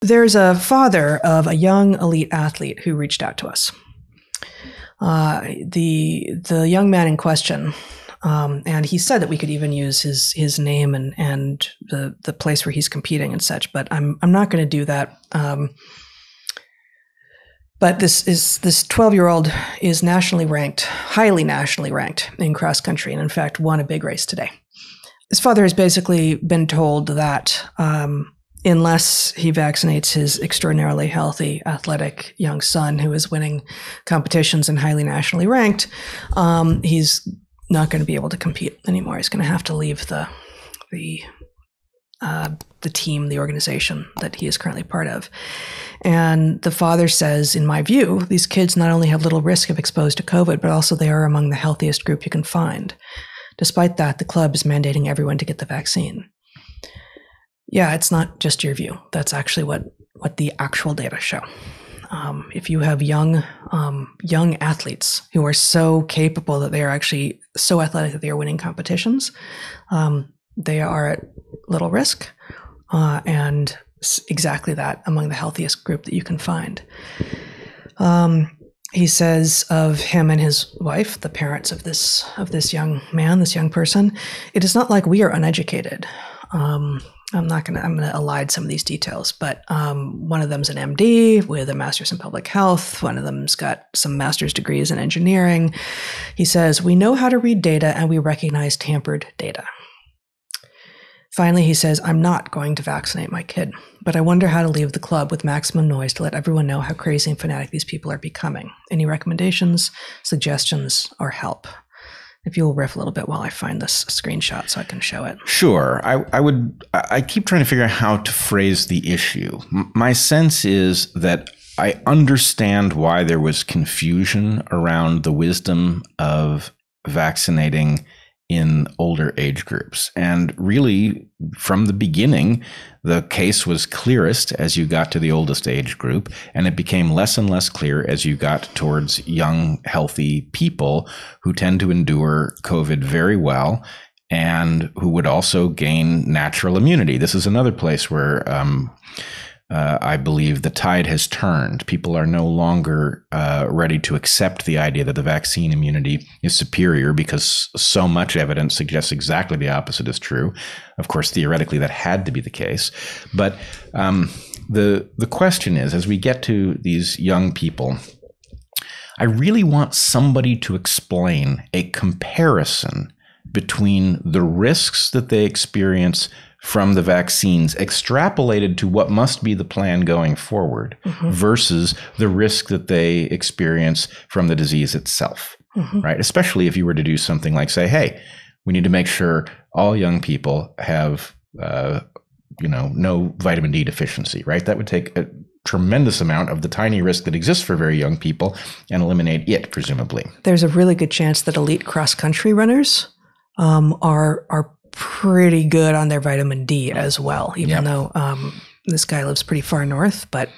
there's a father of a young elite athlete who reached out to us. The young man in question, and he said that we could even use his name and the place where he's competing and such, but I'm not going to do that. But this 12-year-old is highly nationally ranked in cross country, and in fact won a big race today. His father has basically been told that unless he vaccinates his extraordinarily healthy, athletic young son who is winning competitions and highly nationally ranked, he's not going to be able to compete anymore. He's going to have to leave the team, the organization that he is currently part of. And the father says, in my view, these kids not only have little risk of exposed to COVID, but also they are among the healthiest group you can find. Despite that, the club is mandating everyone to get the vaccine. Yeah, it's not just your view. That's actually what the actual data show. If you have young athletes who are so capable that they are actually so athletic that they are winning competitions, they are at little risk, and exactly that among the healthiest group that you can find. He says of him and his wife, the parents of this young man, this young person, it is not like we are uneducated. I'm going to elide some of these details, but one of them's an MD with a master's in public health. One of them's got some master's degrees in engineering. He says, we know how to read data and we recognize tampered data. Finally, he says, I'm not going to vaccinate my kid, but I wonder how to leave the club with maximum noise to let everyone know how crazy and fanatic these people are becoming. Any recommendations, suggestions, or help? If you'll riff a little bit while I find this screenshot so I can show it. Sure. I keep trying to figure out how to phrase the issue. My sense is that I understand why there was confusion around the wisdom of vaccinating in older age groups. And really, from the beginning, the case was clearest as you got to the oldest age group, and it became less and less clear as you got towards young, healthy people who tend to endure COVID very well and who would also gain natural immunity. This is another place where I believe the tide has turned. People are no longer ready to accept the idea that the vaccine immunity is superior because so much evidence suggests exactly the opposite is true. Of course, theoretically, that had to be the case. But the question is, as we get to these young people, I really want somebody to explain a comparison between the risks that they experience from the vaccines extrapolated to what must be the plan going forward versus the risk that they experience from the disease itself, right? Especially if you were to do something like say, hey, we need to make sure all young people have, no vitamin D deficiency, right? That would take a tremendous amount of the tiny risk that exists for very young people and eliminate it, presumably. There's a really good chance that elite cross-country runners are pretty good on their vitamin D as well, even though this guy lives pretty far north, but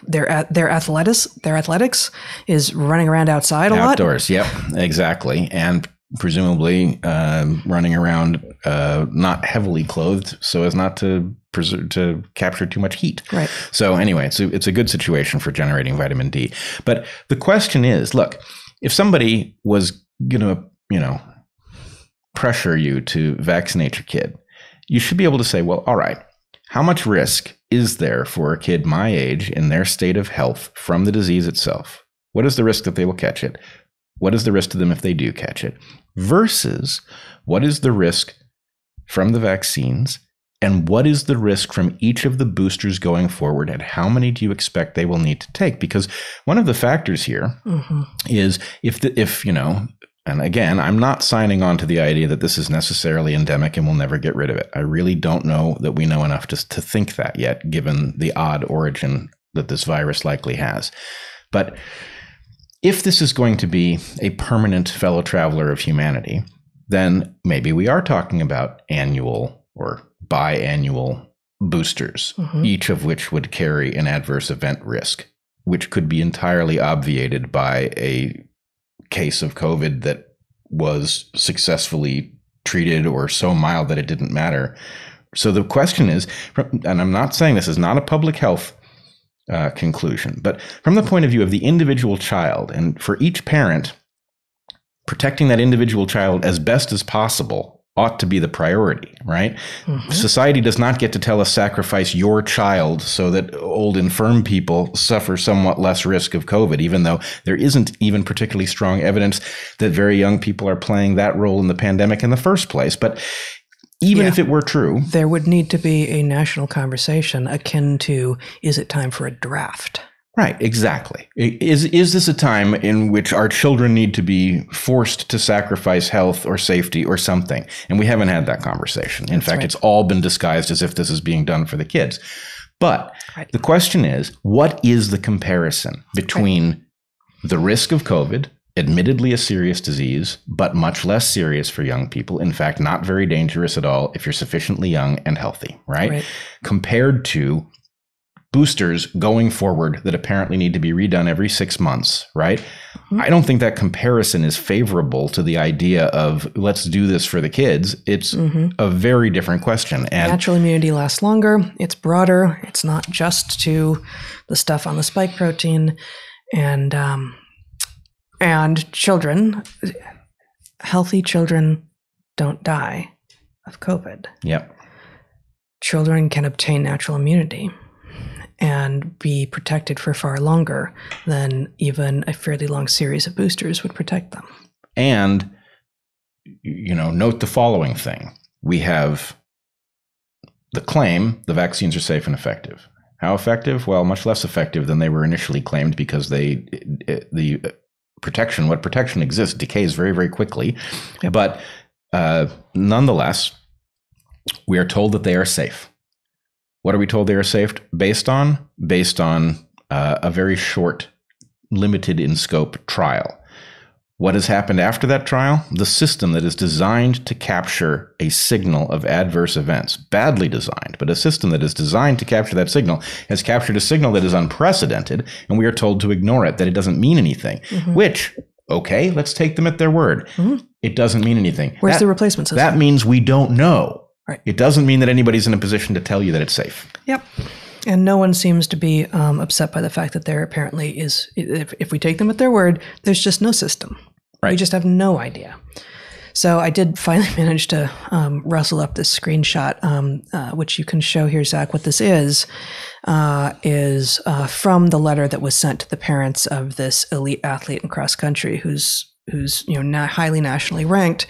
their athletics is running around outside a lot. Outdoors, yep, exactly. And presumably running around not heavily clothed so as not to capture too much heat. Right. So anyway, it's a good situation for generating vitamin D. But the question is, look, if somebody was going to, pressure you to vaccinate your kid, you should be able to say, well, all right, how much risk is there for a kid my age in their state of health from the disease itself? What is the risk that they will catch it? What is the risk to them if they do catch it? Versus what is the risk from the vaccines? And what is the risk from each of the boosters going forward? And how many do you expect they will need to take? Because one of the factors here is if and again, I'm not signing on to the idea that this is necessarily endemic and we'll never get rid of it. I really don't know that we know enough to think that yet, given the odd origin that this virus likely has. But if this is going to be a permanent fellow traveler of humanity, then maybe we are talking about annual or biannual boosters, each of which would carry an adverse event risk, which could be entirely obviated by a case of COVID that was successfully treated or so mild that it didn't matter. So the question is, and I'm not saying this is not a public health conclusion. But from the point of view of the individual child, and for each parent, protecting that individual child as best as possible ought to be the priority, right? Mm-hmm. Society does not get to tell us sacrifice your child so that old infirm people suffer somewhat less risk of COVID, even though there isn't even particularly strong evidence that very young people are playing that role in the pandemic in the first place. But even if it were true, there would need to be a national conversation akin to, is it time for a draft? Right, exactly. Is this a time in which our children need to be forced to sacrifice health or safety or something? And we haven't had that conversation. In fact, it's all been disguised as if this is being done for the kids. But the question is, what is the comparison between the risk of COVID, admittedly a serious disease, but much less serious for young people, in fact, not very dangerous at all if you're sufficiently young and healthy, right? Compared to boosters going forward that apparently need to be redone every 6 months, right? Mm-hmm. I don't think that comparison is favorable to the idea of let's do this for the kids. It's a very different question. And natural immunity lasts longer. It's broader. It's not just to the stuff on the spike protein. And children, healthy children don't die of COVID. Yep. Children can obtain natural immunity and be protected for far longer than even a fairly long series of boosters would protect them. And, note the following thing. We have the claim the vaccines are safe and effective. How effective? Well, much less effective than they were initially claimed because what protection exists decays very, very quickly. Yep. But nonetheless, we are told that they are safe. What are we told they are safe based on? Based on a very short, limited in scope trial. What has happened after that trial? The system that is designed to capture a signal of adverse events, badly designed, but a system that is designed to capture that signal has captured a signal that is unprecedented, and we are told to ignore it, that it doesn't mean anything, which, okay, let's take them at their word. It doesn't mean anything. Where's the replacement system? That means we don't know. Right. It doesn't mean that anybody's in a position to tell you that it's safe. Yep. And no one seems to be upset by the fact that there apparently is, if we take them at their word, there's just no system. Right. We just have no idea. So I did finally manage to rustle up this screenshot, which you can show here, Zach. What this is from the letter that was sent to the parents of this elite athlete in cross country who's highly nationally ranked,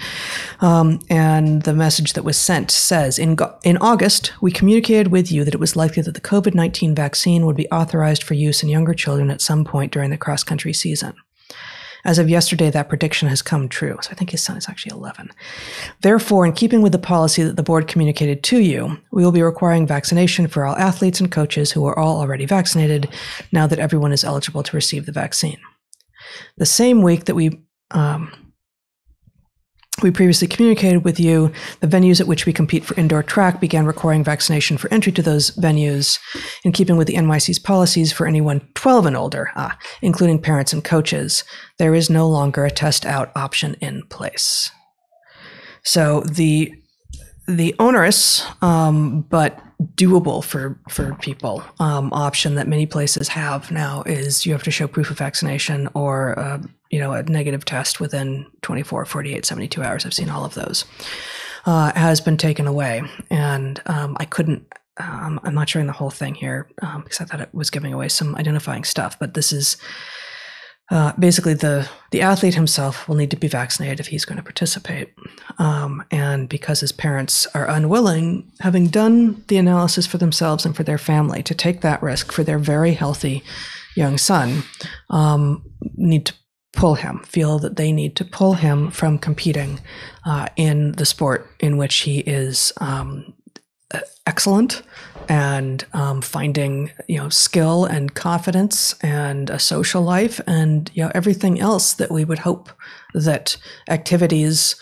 and the message that was sent says, in August, we communicated with you that it was likely that the COVID-19 vaccine would be authorized for use in younger children at some point during the cross-country season. As of yesterday, that prediction has come true. So I think his son is actually 11. Therefore, in keeping with the policy that the board communicated to you, we will be requiring vaccination for all athletes and coaches who are all already vaccinated now that everyone is eligible to receive the vaccine. The same week that we previously communicated with you, the venues at which we compete for indoor track began requiring vaccination for entry to those venues in keeping with the NYC's policies for anyone 12 and older, including parents and coaches. There is no longer a test out option in place. So the onerous, but doable for people option that many places have now is you have to show proof of vaccination or a negative test within 24, 48, 72 hours. I've seen all of those. Has been taken away. And I couldn't, I'm not showing the whole thing here because I thought it was giving away some identifying stuff, but this is basically the athlete himself will need to be vaccinated if he's going to participate. And because his parents are unwilling, having done the analysis for themselves and for their family, to take that risk for their very healthy young son, need to feel that they need to pull him from competing in the sport in which he is excellent and finding skill and confidence and a social life and everything else that we would hope that activities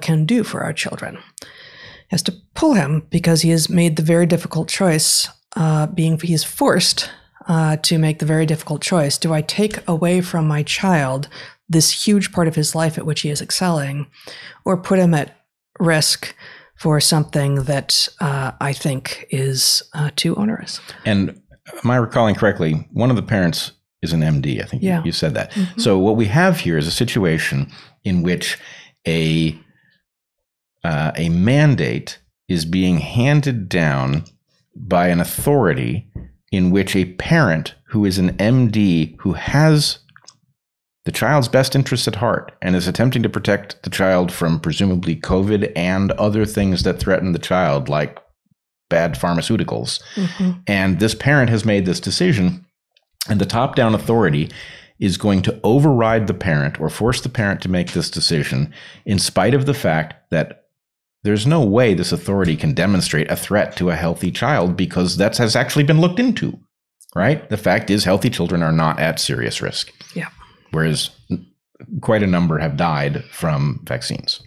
can do for our children. Has to pull him because he has made the very difficult choice, he's forced to make the very difficult choice. Do I take away from my child this huge part of his life at which he is excelling, or put him at risk for something that I think is too onerous? And am I recalling correctly, one of the parents is an MD. I think you said that. Mm-hmm. So what we have here is a situation in which a mandate is being handed down by an authority in which a parent who is an MD who has the child's best interests at heart and is attempting to protect the child from presumably COVID and other things that threaten the child, like bad pharmaceuticals. Mm-hmm. And this parent has made this decision, and the top-down authority is going to override the parent or force the parent to make this decision in spite of the fact that there's no way this authority can demonstrate a threat to a healthy child because that has actually been looked into, right? The fact is healthy children are not at serious risk. Yeah. Whereas quite a number have died from vaccines.